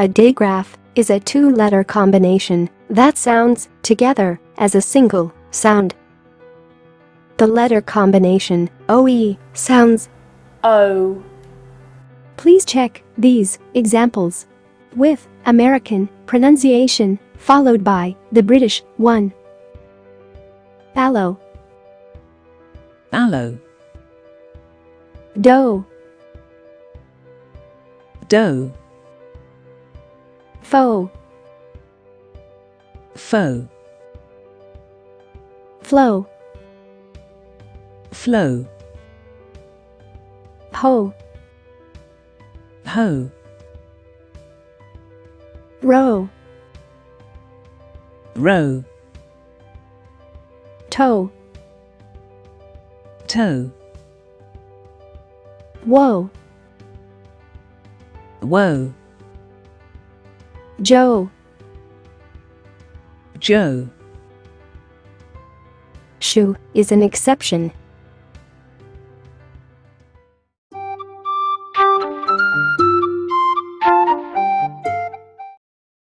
A digraph is a two-letter combination that sounds together as a single sound. The letter combination OE sounds O. Please check these examples with American pronunciation followed by the British one. Aloe, aloe, dough, dough, foe, foe, flow, flow, hoe, hoe, row, row, toe, toe, woe, woe, Joe, Joe. shoe is an exception.